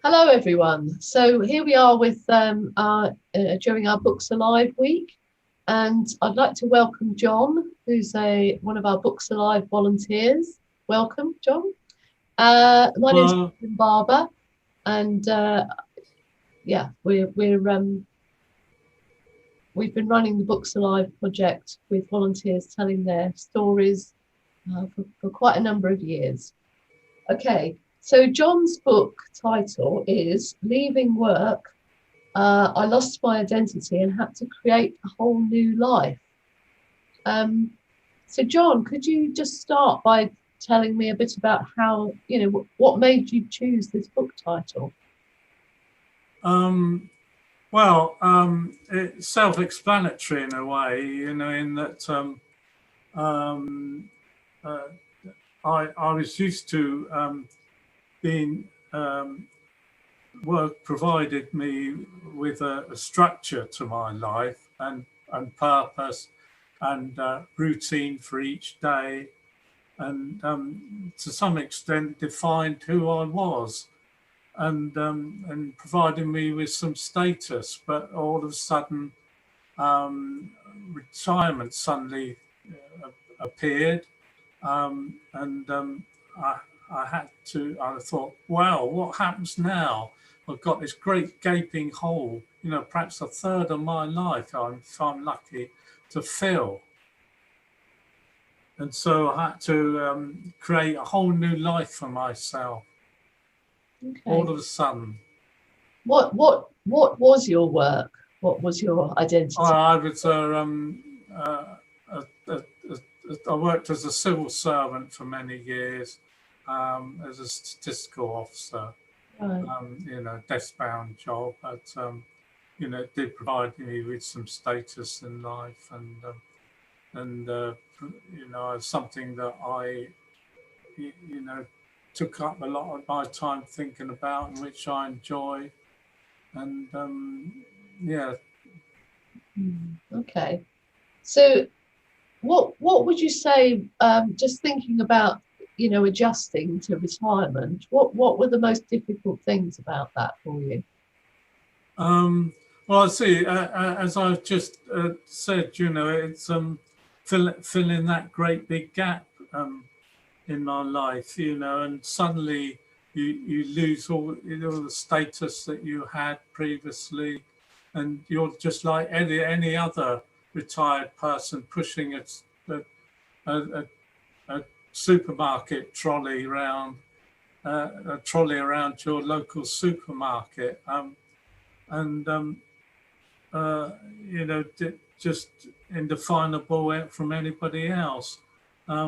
Hello, everyone. So here we are with during our Books Alive week, and I'd like to welcome John, who's one of our Books Alive volunteers. Welcome, John. My name's Well, Carolyn Barber, and yeah, we've been running the Books Alive project with volunteers telling their stories for quite a number of years. Okay, so John's book title is Leaving Work. I lost my identity and had to create a whole new life. Um, so, John, could you just start by telling me a bit about how, what made you choose this book title? um, it's self-explanatory in a way, in that um, uh, I was used to being work provided me with a structure to my life and purpose and routine for each day, and to some extent defined who I was. And providing me with some status. But all of a sudden, um, retirement suddenly appeared, and I, I had to. I thought, wow, what happens now? I've got this great gaping hole. Perhaps a third of my life, if I'm lucky, to fill. And so I had to create a whole new life for myself Okay. all of a sudden. What was your work? What was your identity? I was I worked as a civil servant for many years, as a statistical officer. Right. Desk-bound job, but it did provide me with some status in life, and something that I you know took up a lot of my time thinking about, and which I enjoy, and yeah. Okay. So what would you say, just thinking about, adjusting to retirement, what were the most difficult things about that for you? Well, I see. As I've just said, it's filling that great big gap in my life, and suddenly you lose all the status that you had previously, and you're just like any other retired person pushing a, a supermarket trolley around a trolley around your local supermarket, and uh, just indefinable from anybody else. I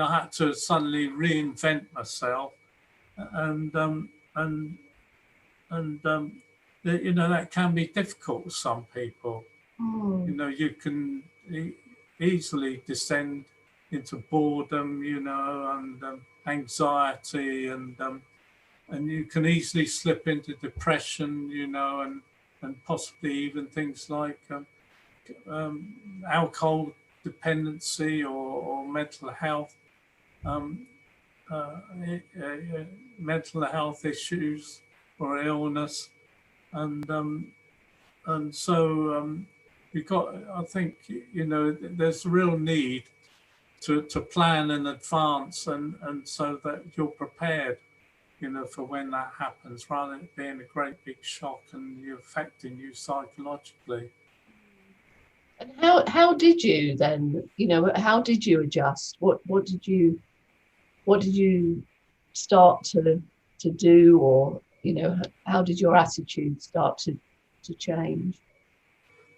had to suddenly reinvent myself, and um, and and that can be difficult with some people. Oh, You can easily descend into boredom, and anxiety, and you can easily slip into depression, and possibly even things like alcohol dependency, or mental health, um, uh, mental health issues or illness, and so we got. I think there's a real need to plan in advance, and so that you're prepared, for when that happens, rather than it being a great big shock and you affecting you psychologically. and how did you then, how did you adjust? What did you start to do, or how did your attitude start to change?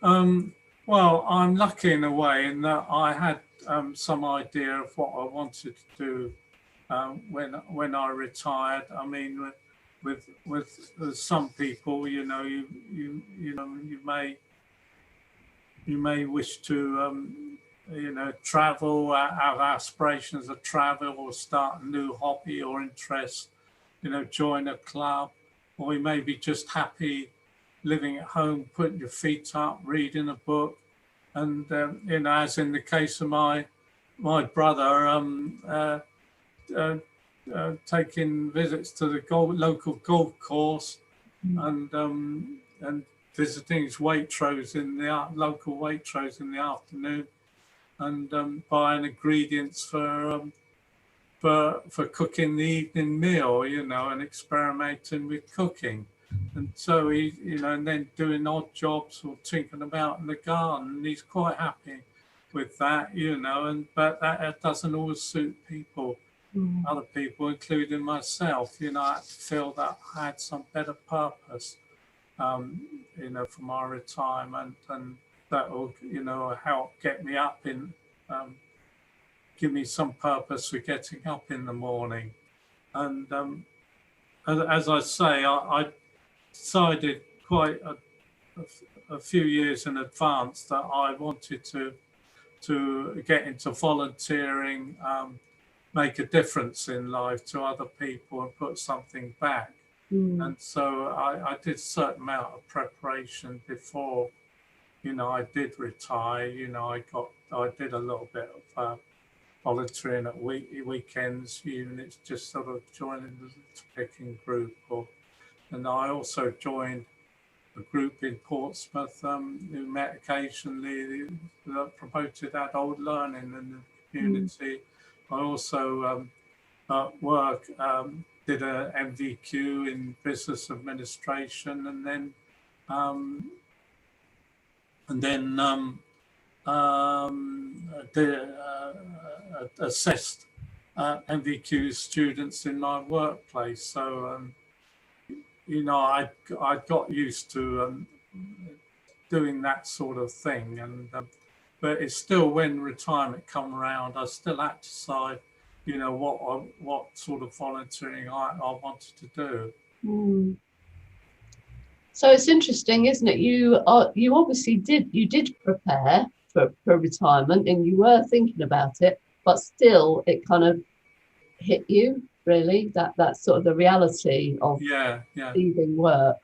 Um, well, I'm lucky in a way in that I had some idea of what I wanted to do when I retired. I mean, with some people, you may wish to travel, have aspirations of travel, or start a new hobby or interest, join a club, or you may be just happy living at home, putting your feet up, reading a book, and as in the case of my brother, uh, taking visits to the local golf course, Mm. and visiting his Waitrose in the local Waitrose in the afternoon, and buying ingredients for cooking the evening meal, and experimenting with cooking. And so and then doing odd jobs or tinkering about in the garden. And he's quite happy with that, but that doesn't always suit people, Mm. other people, including myself. I had to feel that I had some better purpose, for my retirement, and that will, help get me up give me some purpose for getting up in the morning. And as I say, I decided quite a few years in advance that I wanted to get into volunteering, make a difference in life to other people and put something back. Mm. And so I did a certain amount of preparation before, I did retire. I did a little bit of volunteering at weekends, even it's just sort of joining the picking group, and I also joined a group in Portsmouth who met occasionally that promoted adult learning in the Mm. community. I also at work did a MVQ in business administration, and then um, assessed MVQ students in my workplace. So, I got used to doing that sort of thing. But it's still, when retirement come around, I still had to decide, what sort of volunteering I wanted to do. Mm. So it's interesting, isn't it? You obviously did prepare for retirement, and you were thinking about it, but still it kind of hit you, really, that's sort of the reality of Yeah. leaving work.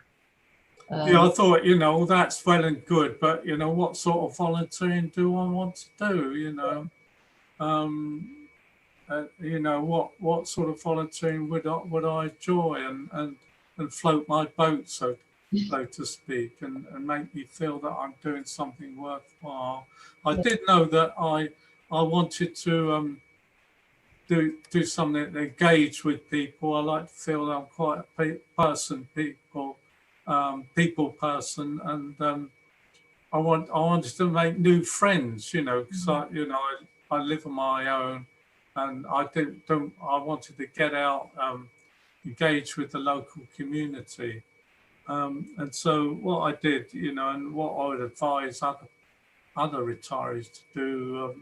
Yeah, I thought, that's well and good, but what sort of volunteering do I want to do? Um, what sort of volunteering would I enjoy, and float my boat, so to speak, and make me feel that I'm doing something worthwhile. I did know that I wanted to do something that engage with people. I like to feel that I'm quite a people person, and I wanted to make new friends, because I live on my own, and I wanted to get out, engage with the local community, and so what I did, and what I would advise other retirees to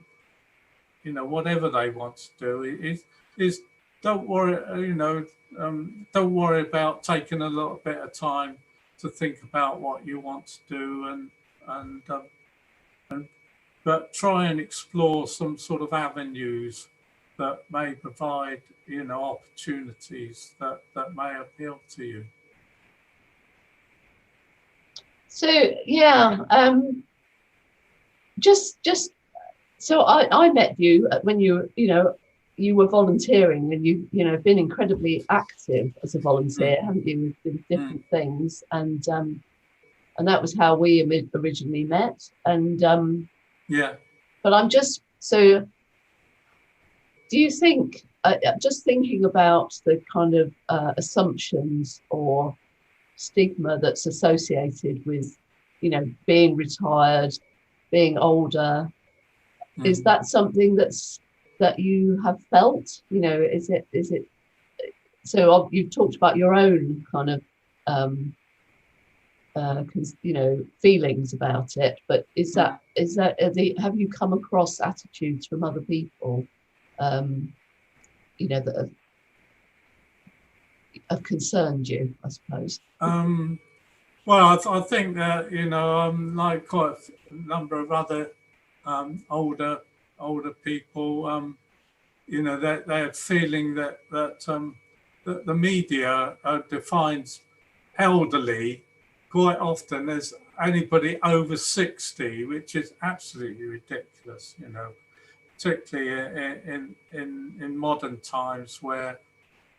do, whatever they want to do, is don't worry, don't worry about taking a little bit of time to think about what you want to do, and but try and explore some sort of avenues that may provide, opportunities that may appeal to you. So yeah, just so I met you when you were volunteering, and you've been incredibly active as a volunteer, haven't you, with different things, and that was how we originally met. And Yeah. but I'm just so. Do you think, just thinking about the kind of assumptions or stigma that's associated with, being retired, being older, is that something that you have felt? Is it? So you've talked about your own kind of, feelings about it, but have you come across attitudes from other people, that have concerned you, I suppose? Well, I think that, like quite a number of other older people, they're feeling that the media defines elderly quite often as anybody over 60, which is absolutely ridiculous, particularly in modern times, where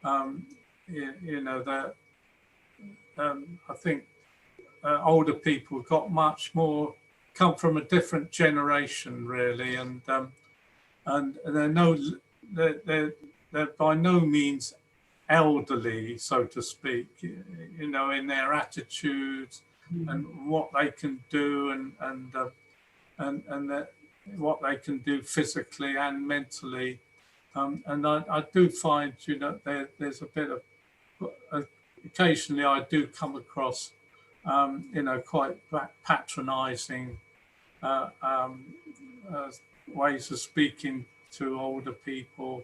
you know, that I think older people got much more, come from a different generation really, and they're by no means elderly, so to speak, you know, in their attitudes and what they can do, and that what they can do physically and mentally. And I do find, you know, there's a bit of, occasionally I do come across, you know, quite patronizing uh, um, uh, ways of speaking to older people,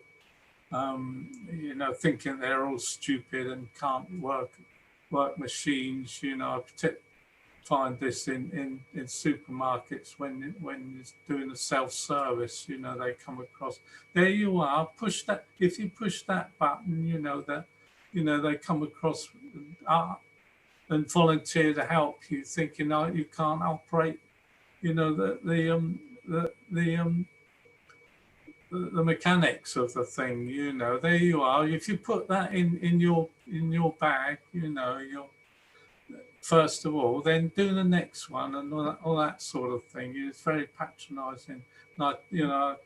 you know, thinking they're all stupid and can't work machines. You know, I find this in supermarkets when it's doing a self-service. You know, they come across, there you are, push that. If you push that button, you know that, you know, they come across and volunteer to help you, thinking, oh, you can't operate. You know, the mechanics of the thing. You know, there you are. If you put that in your bag, you know, you're, first of all, then do the next one, and all that sort of thing. It's very patronizing. Like, you know,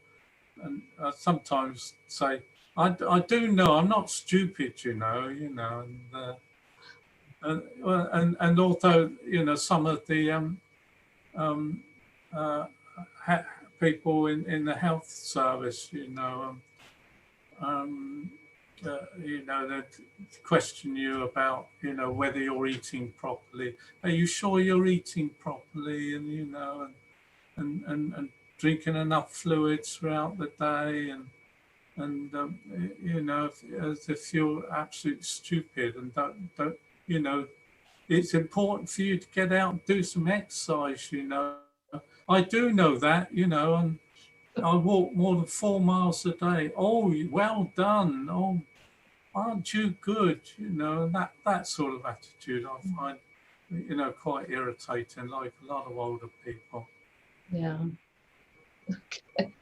and I sometimes say, I do know I'm not stupid, you know, and although, you know, some of the um, uh, people in the health service, you know, that question you about, you know, whether you're eating properly. Are you sure you're eating properly? And, you know, and drinking enough fluids throughout the day, and you know, as if you're absolutely stupid and don't, you know, it's important for you to get out and do some exercise, you know. I do know that, you know, and I walk more than 4 miles a day. Oh, well done. Oh, aren't you good? You know, and that sort of attitude I find, you know, quite irritating, like a lot of older people. Yeah. Okay.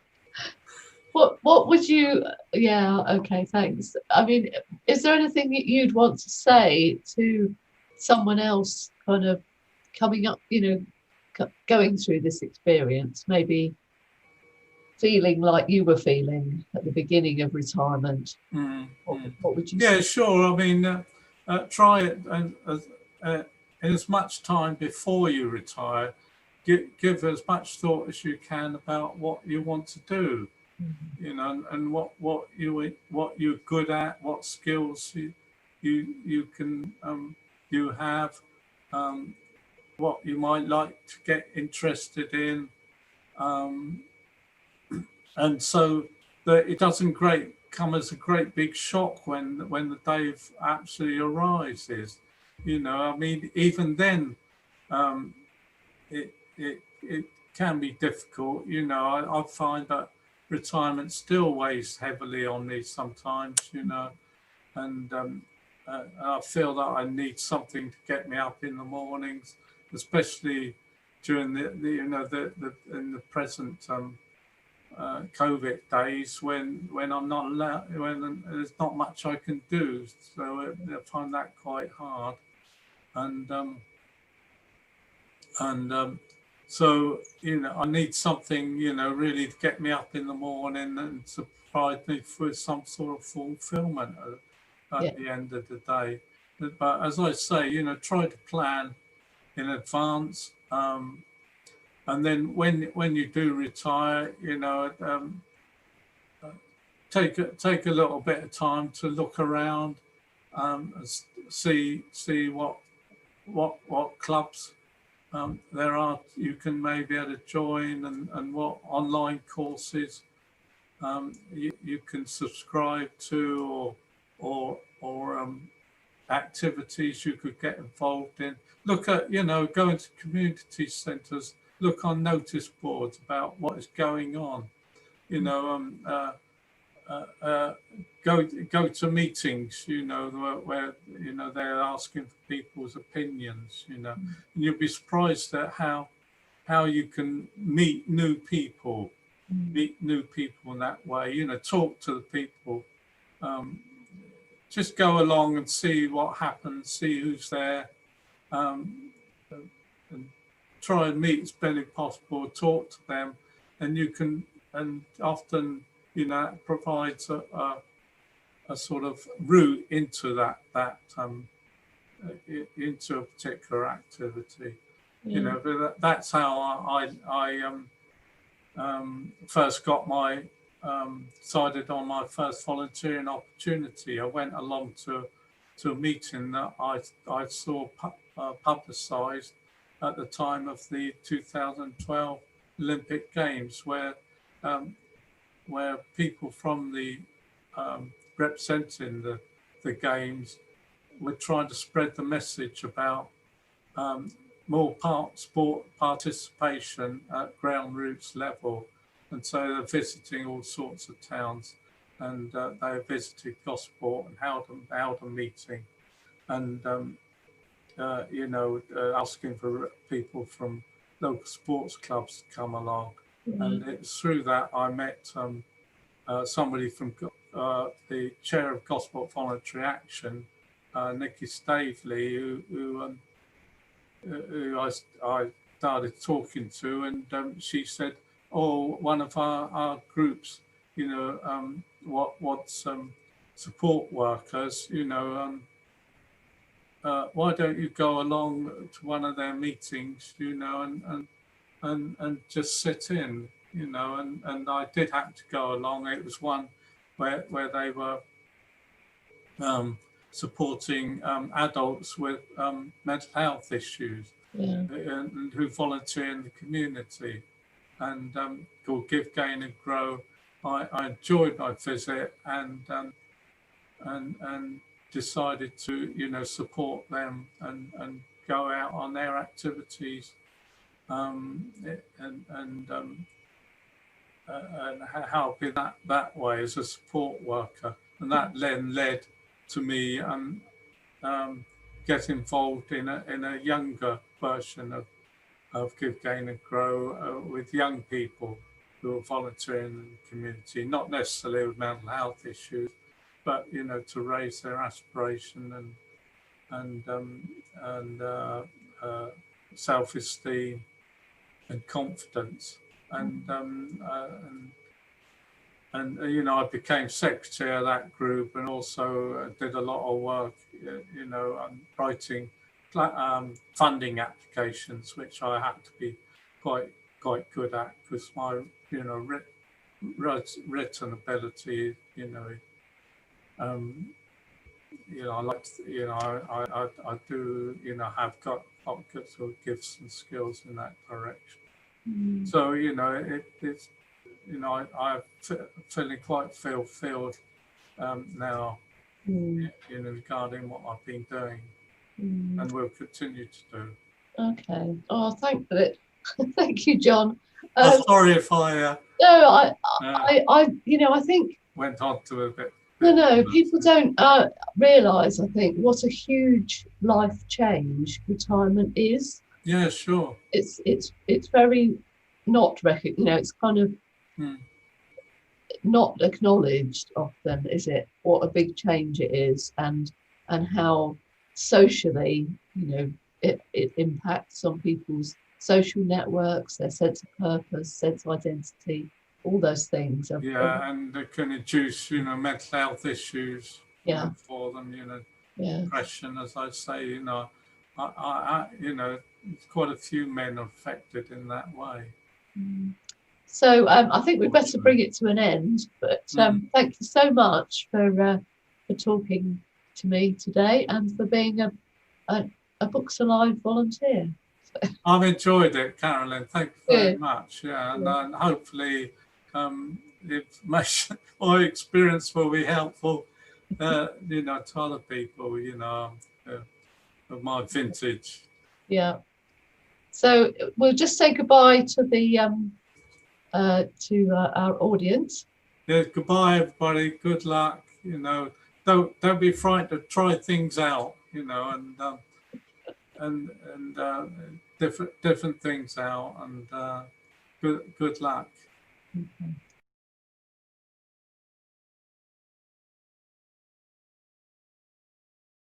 What would you, yeah, okay, thanks. I mean, is there anything that you'd want to say to someone else kind of coming up, you know, going through this experience, maybe feeling like you were feeling at the beginning of retirement? What would you Yeah, say? sure. I mean, try it, and in as much time before you retire, give as much thought as you can about what you want to do, you know, and what you're good at, what skills you can you have, what you might like to get interested in, um, and so that it doesn't come as a great big shock when the day actually arises. You know, I mean, even then, um, it can be difficult. You know, I find that retirement still weighs heavily on me sometimes. You know, and I feel that I need something to get me up in the mornings, especially during the you know the in the present COVID days when I'm not allowed, when there's not much I can do. So I find that quite hard. And and so, you know, I need something, you know, really to get me up in the morning and to provide me with some sort of fulfillment Yeah. at the end of the day. But as I say, you know, try to plan in advance. And then when you do retire, you know, take a little bit of time to look around, see what clubs there are you can maybe able to join, and what online courses you can subscribe to, or activities you could get involved in. Look at, you know, go into community centres, look on notice boards about what is going on. You know, uh, uh, go to meetings, you know, where you know they're asking for people's opinions, you know, and you'll be surprised at how you can meet new people in that way, you know, talk to the people, um, just go along and see what happens, see who's there, and try and meet as many possible, talk to them, and you can, and often, you know, it provides a sort of route into into a particular activity. Yeah. You know, but that's how I first got my decided on my first volunteering opportunity. I went along to a meeting that I saw publicised at the time of the 2012 Olympic Games, where people from the representing the games were trying to spread the message about more sport participation at ground roots level. And so they're visiting all sorts of towns, and they visited Gosport and held a meeting, and you know, asking for people from local sports clubs to come along. And it's through that I met somebody from the chair of Gosport Voluntary Action, Nikki Stavely, who I started talking to, and she said, "Oh, one of our groups, you know, wants support workers, you know, why don't you go along to one of their meetings, you know, and just sit in, you know?" And I did have to go along. It was one where they were supporting adults with mental health issues, and who volunteer in the community, and called Give, Gain and Grow. I enjoyed my visit, and decided to, you know, support them and go out on their activities, and help in that way as a support worker. And that then led to me get involved in a younger version of Give, Gain and Grow, with young people who are volunteering in the community, not necessarily with mental health issues, but, you know, to raise their aspiration and self-esteem and confidence. And you know, I became secretary of that group, and also did a lot of work, you know, writing funding applications, which I had to be quite good at, because my, you know, written ability, you know, you know, I like to, you know, I do, you know, have got good sort of gifts and skills in that direction. So, you know, it's, you know, I'm feeling quite fulfilled now, you know, regarding what I've been doing, and will continue to do. Okay. Oh, thankfully, thank you, John. I'm sorry if I no, I, you know, I think went on to a bit. No, people don't realise, I think, what a huge life change retirement is. Yeah, sure. It's very not recognized, you know, it's kind of not acknowledged often, is it? What a big change it is, and how socially, you know, it impacts on people's social networks, their sense of purpose, sense of identity, all those things. Yeah, and it can induce, you know, mental health issues for them, you know, depression, as I say, you know, I you know, quite a few men are affected in that way. So I think we'd better bring it to an end, but thank you so much for talking to me today, and for being a Books Alive volunteer. I've enjoyed it, Carolyn. Thank you very much. Yeah, and hopefully the information or experience will be helpful, you know, to other people, you know, of my vintage. Yeah. So we'll just say goodbye to the our audience. Yeah, goodbye, everybody. Good luck. You know, don't be frightened to try things out. You know, and different things out, and good luck. Okay.